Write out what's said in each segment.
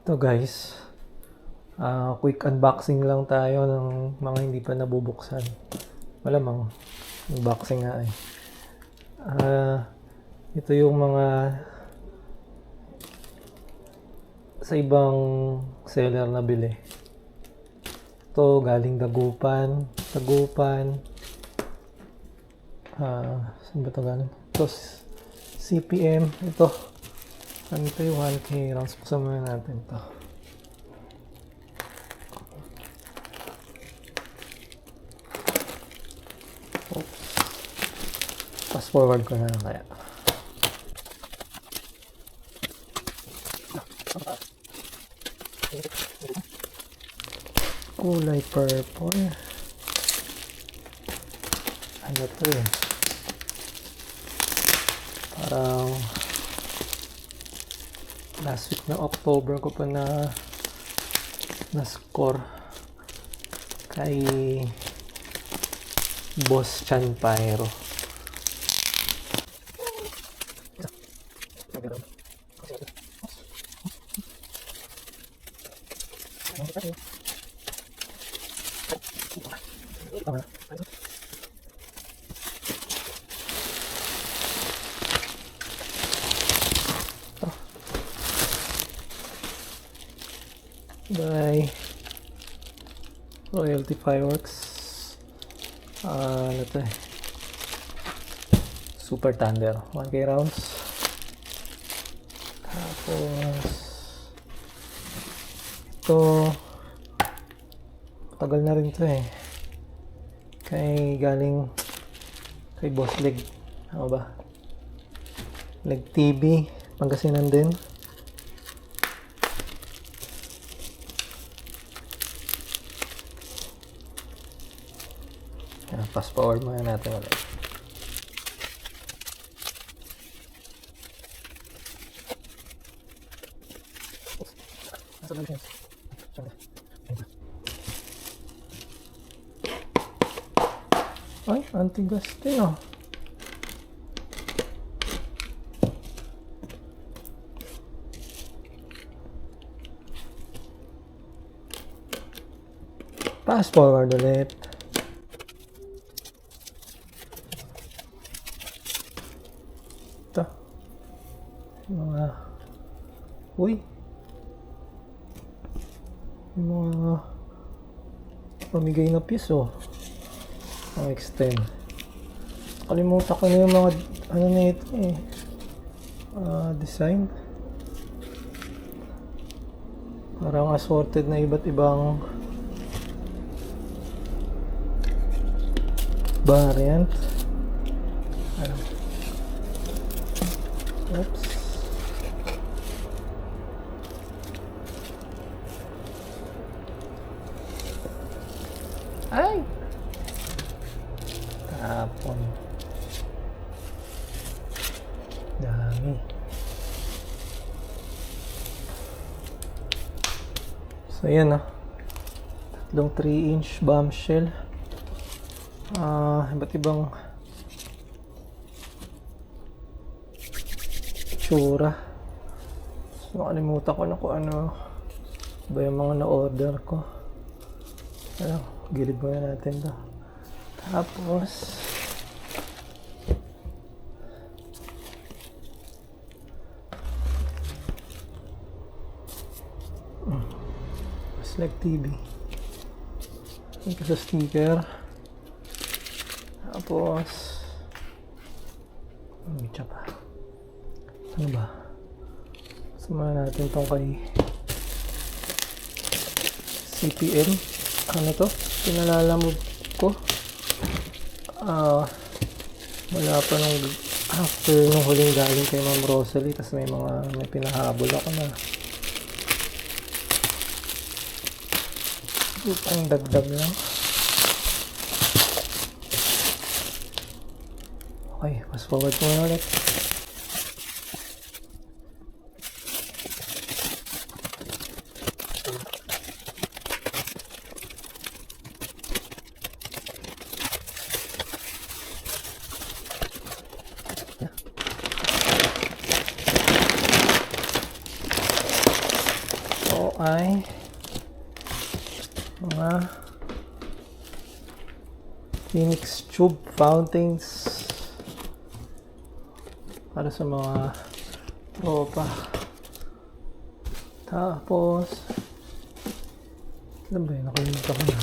Ito guys, quick unboxing lang tayo ng mga hindi pa nabubuksan. Malamang, unboxing nga eh. Ito yung mga sa ibang seller na bili. Ito galing Dagupan. Saan ba ito galing? Ito CPM. Ito. Ano ito yung 1K rounds? Buksan muna natin ito. Oops. Fast forward ko na lang kaya. Kulay purple. Ano to eh? Parang last week ng October ko pa na score kay Boss Chan Pyro. By Royalty Fireworks. Ano to eh? Super Thunder 1K rounds. Tapos ito tagal na rin to eh, galing kay Boss Leg. Ano ba? Leg TV Pangasinan din. Fast forward muna natin ulit. Ay, antigas din oh. Fast forward ulit. Ito. Mga yung mga pamigay na piso. Ang extend. Kalimutan ko na yung mga ano na ito eh. Design. Parang assorted na iba't ibang variant. Oops. Ay! Tapon. Dami. So yan tatlong 3-inch bombshell. Iba't ibang tsura. So nakalimutan ko na kung ano ba yung mga na-order ko. Gilid muna natin to. Tapos Select TV. Ito sa sticker. Tapos mitya pa. Ano ba? Samahan natin tong kay CPM. Ano to? Pinalalamog ko. Wala pa nung after nung huling galing kay Ma'am Rosalie, kasi may pinahabol ako na ang dagdag lang. Okay, fast forward ko na ulit. ay mga Phoenix tube fountains para sa mga tropa. Tapos ano ba yun? Nakalimutan ko na.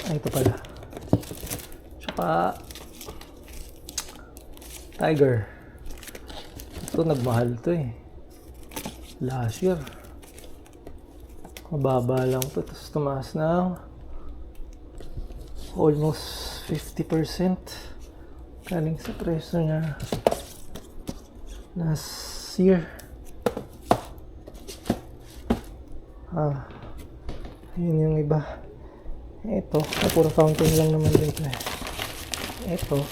Ay, ito pala. Tsaka Tiger. Ito nagmahal to eh. Last year. Mababa lang to. Tapos tumaas ng almost 50%. Galing sa presyo niya last year. Yun yung iba. Ito, puro fountain lang naman dito eh. Ito,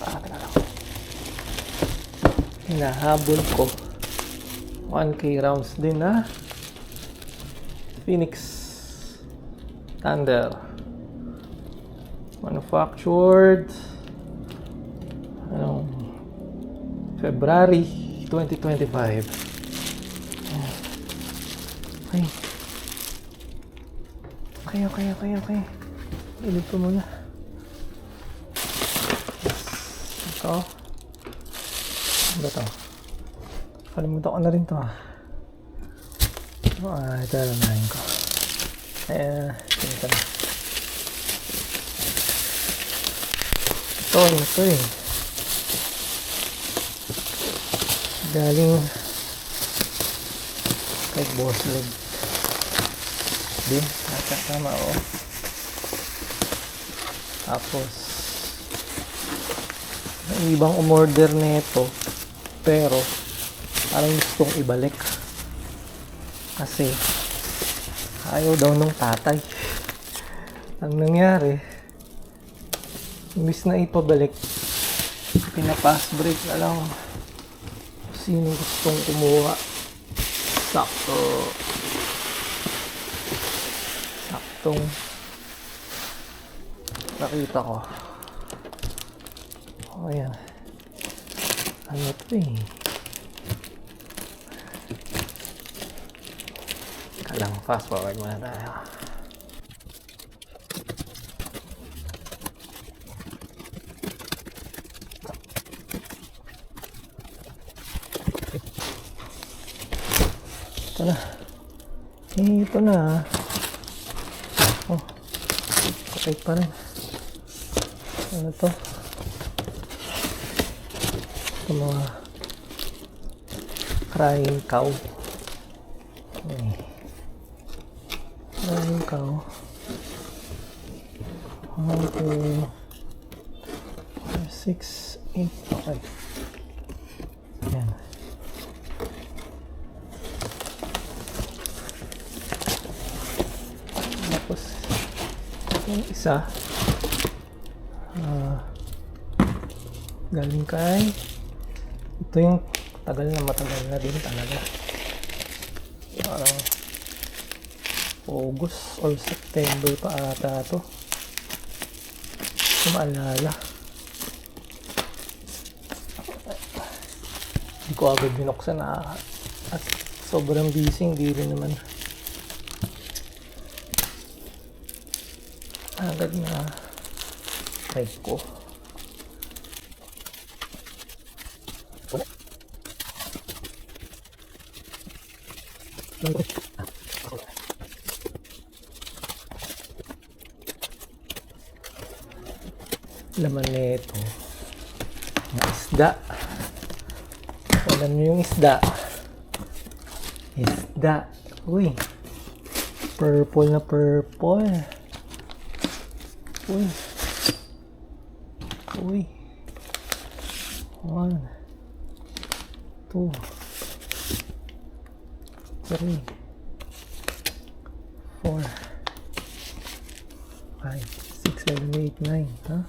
teka lang. Hinahabol ko 1K rounds din na Phoenix Thunder. Manufactured February 2025. Okay. Ilip ko muna. Ito. Ano ba ito? Kalimutan ko na rin ito. Ito lang ko. Ito na. Ito eh. Galing kay Boss Leg. Din, tama o. Tapos may ibang umorder nito pero parang gustong ibalik kasi ayaw daw nung tatay. Ang nangyari, imbis na ipabalik, pinapass break na lang sino gustong kumuha. Saktong nakita ko. Ayan. Ano ito eh? Kalang fast forward muna tayo. Ito na. Oh, patay pa rin. Ano to? Ito mga crying cow. Crying cow. 1, 2, 6, 8. Okay. Ayan. Tapos yung isa galing kay ito yung matagal na din talaga, parang August or September pa ata to, kung maalala. Hindi ko agad binuksan at sobrang busy, hindi rin naman agad na type ko. Laman nito yung isda. Alam niyo yung isda. Uy, purple na purple. Uy. 1, 2, 3, 4, 5, 6, 7, 8, 9. Huh?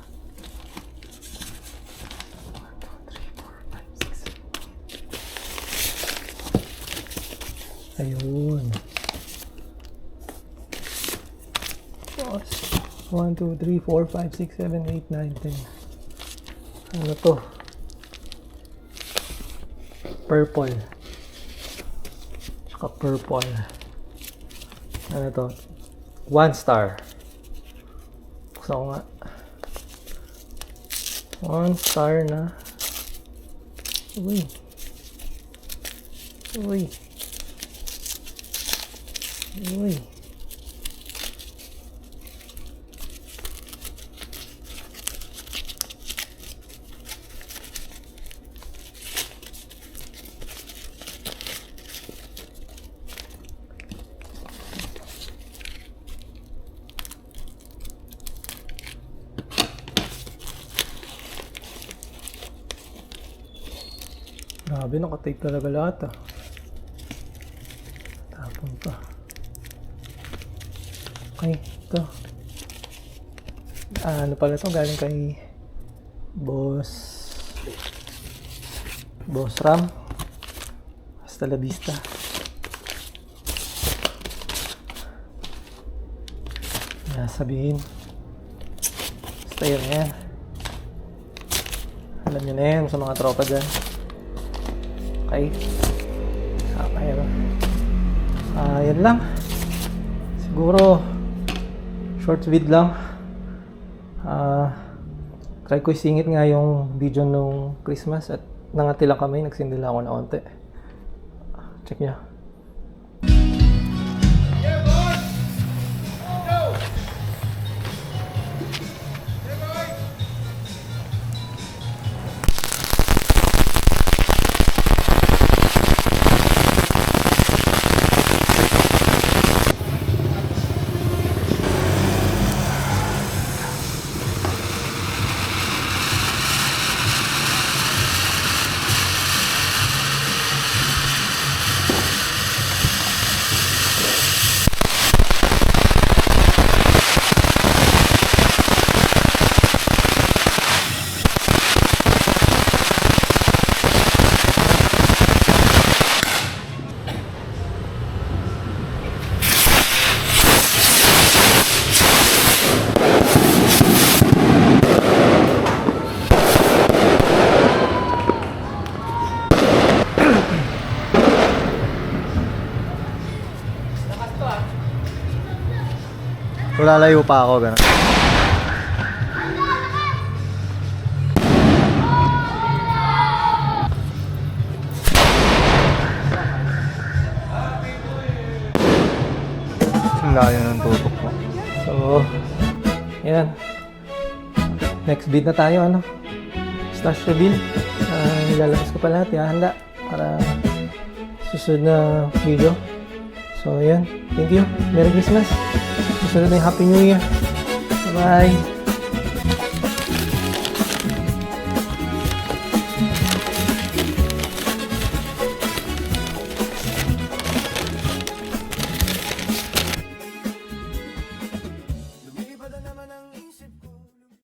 1, 2, 3, 4, 5, 6, 7, 8. Ayun. 1, 2, 3, 4, 5, 6, 7, 8, 9, 10. Ano to? Purple. Tsaka purple. Ano to? 1 star. Buksan ko nga. 1 star na. Uy. Uy. Uy. Grabe, nakatape talaga lahat ah. Tapon pa. Okay, ito. Ano pala ito? Galing kay Boss Ram. Hasta la vista. Sabihin. Basta yun na yan. Alam nyo na yan sa mga tropa dyan. Okay. Ayun. Yan lang. Siguro short vid lang. Try ko isingit nga yung video nung Christmas at nangati lang kami, nagsindila ako na onte. Check nyo. Lalayo pa ako, gano'n. Ang layo ng tutok mo. So, yan. Next beat na tayo, ano? Stash reveal. Nilalabas ko pa lahat, handa para susunod na video. So, yan. Thank you. Merry Christmas. Susunod na yung Happy New Year. Bye-bye.